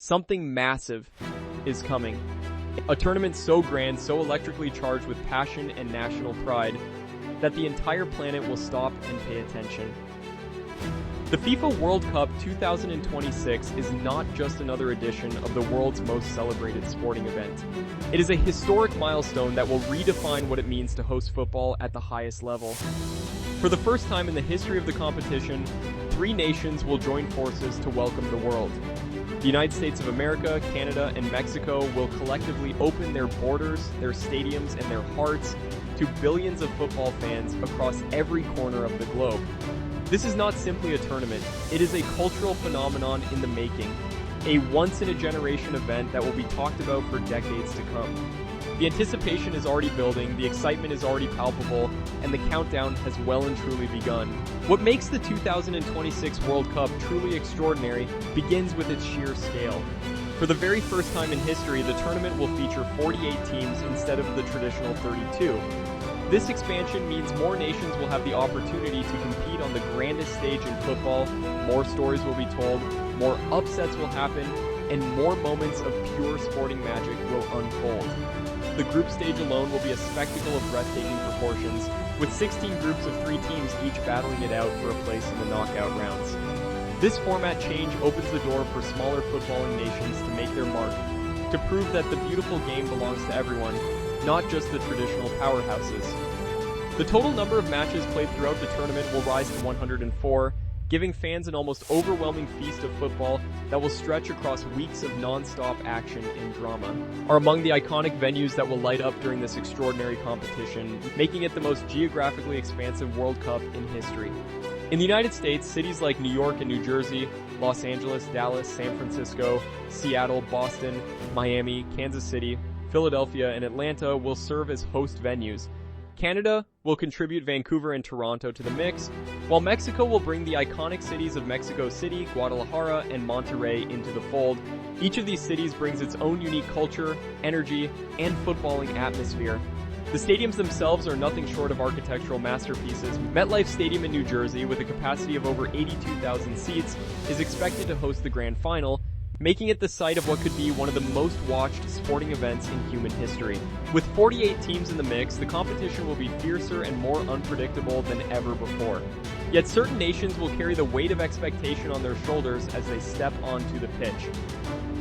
Something massive is coming. A tournament so grand, so electrically charged with passion and national pride, that the entire planet will stop and pay attention. The FIFA World Cup 2026 is not just another edition of the world's most celebrated sporting event. It is a historic milestone that will redefine what it means to host football at the highest level. For the first time in the history of the competition, 3 nations will join forces to welcome the world. The United States of America, Canada, and Mexico will collectively open their borders, their stadiums, and their hearts to billions of football fans across every corner of the globe. This is not simply a tournament, it is a cultural phenomenon in the making, a once-in-a-generation event that will be talked about for decades to come. The anticipation is already building, the excitement is already palpable, and the countdown has well and truly begun. What makes the 2026 World Cup truly extraordinary begins with its sheer scale. For the very first time in history, the tournament will feature 48 teams instead of the traditional 32. This expansion means more nations will have the opportunity to compete on the grandest stage in football, more stories will be told, more upsets will happen, and more moments of pure sporting magic will unfold. The group stage alone will be a spectacle of breathtaking proportions, with 16 groups of 3 teams each battling it out for a place in the knockout rounds. This format change opens the door for smaller footballing nations to make their mark, to prove that the beautiful game belongs to everyone, not just the traditional powerhouses. The total number of matches played throughout the tournament will rise to 104, giving fans an almost overwhelming feast of football that will stretch across weeks of non-stop action and drama. Are among the iconic venues that will light up during this extraordinary competition, making it the most geographically expansive World Cup in history. In the United States, cities like New York and New Jersey, Los Angeles, Dallas, San Francisco, Seattle, Boston, Miami, Kansas City, Philadelphia, and Atlanta will serve as host venues. Canada will contribute Vancouver and Toronto to the mix, while Mexico will bring the iconic cities of Mexico City, Guadalajara, and Monterrey into the fold. Each of these cities brings its own unique culture, energy, and footballing atmosphere. The stadiums themselves are nothing short of architectural masterpieces. MetLife Stadium in New Jersey, with a capacity of over 82,000 seats, is expected to host the grand final, making it the site of what could be one of the most watched sporting events in human history. With 48 teams in the mix, the competition will be fiercer and more unpredictable than ever before. Yet certain nations will carry the weight of expectation on their shoulders as they step onto the pitch.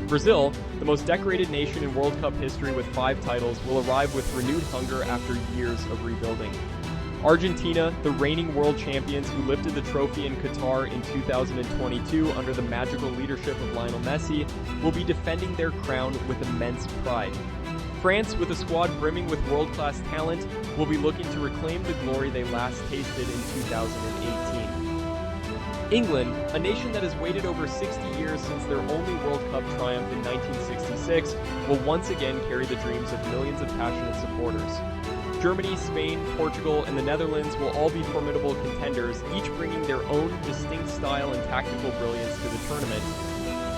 Brazil, the most decorated nation in World Cup history with 5 titles, will arrive with renewed hunger after years of rebuilding. Argentina, the reigning world champions who lifted the trophy in Qatar in 2022 under the magical leadership of Lionel Messi, will be defending their crown with immense pride. France, with a squad brimming with world-class talent, will be looking to reclaim the glory they last tasted in 2018. England, a nation that has waited over 60 years since their only World Cup triumph in 1966, will once again carry the dreams of millions of passionate supporters. Germany, Spain, Portugal, and the Netherlands will all be formidable contenders, each bringing their own distinct style and tactical brilliance to the tournament.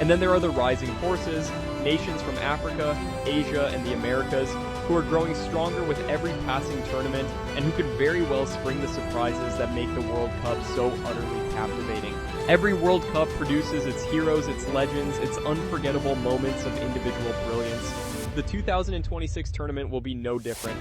And then there are the rising forces, nations from Africa, Asia, and the Americas, who are growing stronger with every passing tournament, and who could very well spring the surprises that make the World Cup so utterly captivating. Every World Cup produces its heroes, its legends, its unforgettable moments of individual brilliance. The 2026 tournament will be no different.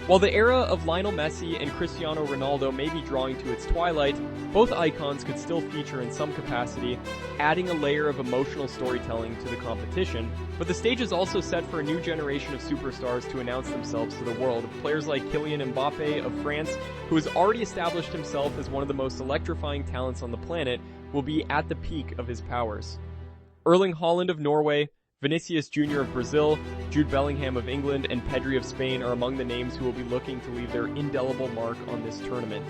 While the era of Lionel Messi and Cristiano Ronaldo may be drawing to its twilight, both icons could still feature in some capacity, adding a layer of emotional storytelling to the competition. But the stage is also set for a new generation of superstars to announce themselves to the world. Players like Kylian Mbappe of France, who has already established himself as one of the most electrifying talents on the planet, will be at the peak of his powers. Erling Haaland of Norway, Vinicius Jr. of Brazil, Jude Bellingham of England, and Pedri of Spain are among the names who will be looking to leave their indelible mark on this tournament.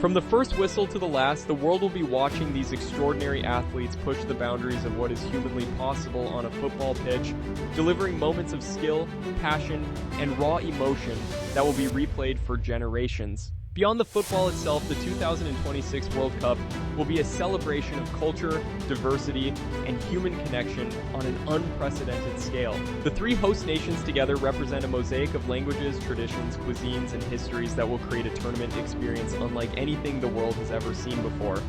From the first whistle to the last, the world will be watching these extraordinary athletes push the boundaries of what is humanly possible on a football pitch, delivering moments of skill, passion, and raw emotion that will be replayed for generations. Beyond the football itself, the 2026 World Cup will be a celebration of culture, diversity, and human connection on an unprecedented scale. The 3 host nations together represent a mosaic of languages, traditions, cuisines, and histories that will create a tournament experience unlike anything the world has ever seen before.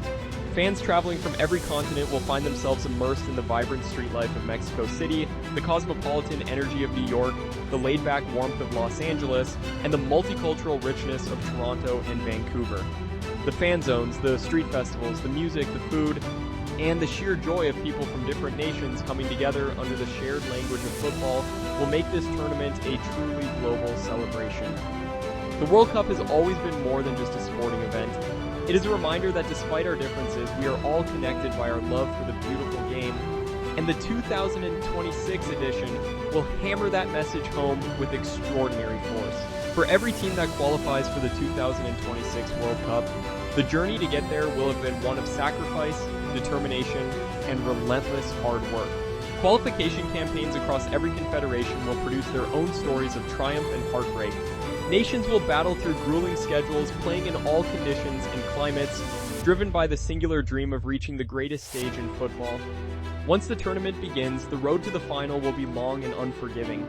Fans traveling from every continent will find themselves immersed in the vibrant street life of Mexico City, the cosmopolitan energy of New York, the laid-back warmth of Los Angeles, and the multicultural richness of Toronto and Vancouver. The fan zones, the street festivals, the music, the food, and the sheer joy of people from different nations coming together under the shared language of football will make this tournament a truly global celebration. The World Cup has always been more than just a sporting event. It is a reminder that despite our differences, we are all connected by our love for the beautiful game, and the 2026 edition will hammer that message home with extraordinary force. For every team that qualifies for the 2026 World Cup, the journey to get there will have been one of sacrifice, determination, and relentless hard work. Qualification campaigns across every confederation will produce their own stories of triumph and heartbreak. Nations will battle through grueling schedules, playing in all conditions and climates, driven by the singular dream of reaching the greatest stage in football. Once the tournament begins, the road to the final will be long and unforgiving.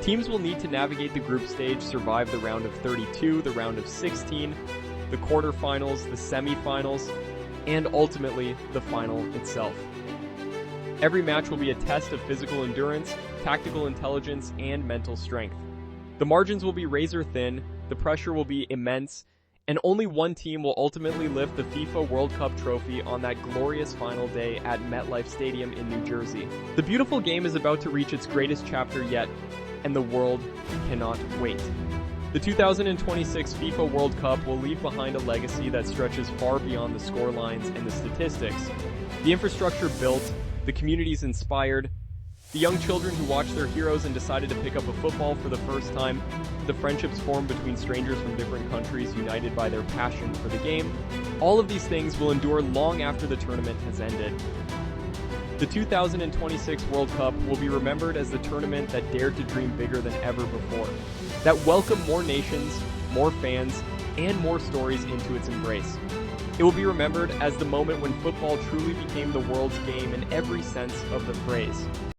Teams will need to navigate the group stage, survive the round of 32, the round of 16, the quarterfinals, the semifinals, and ultimately the final itself. Every match will be a test of physical endurance, tactical intelligence, and mental strength. The margins will be razor thin, the pressure will be immense, and only one team will ultimately lift the FIFA World Cup trophy on that glorious final day at MetLife Stadium in New Jersey. The beautiful game is about to reach its greatest chapter yet, and the world cannot wait. The 2026 FIFA World Cup will leave behind a legacy that stretches far beyond the scorelines and the statistics. The infrastructure built, the communities inspired, the young children who watched their heroes and decided to pick up a football for the first time, the friendships formed between strangers from different countries united by their passion for the game, all of these things will endure long after the tournament has ended. The 2026 World Cup will be remembered as the tournament that dared to dream bigger than ever before, that welcomed more nations, more fans, and more stories into its embrace. It will be remembered as the moment when football truly became the world's game in every sense of the phrase.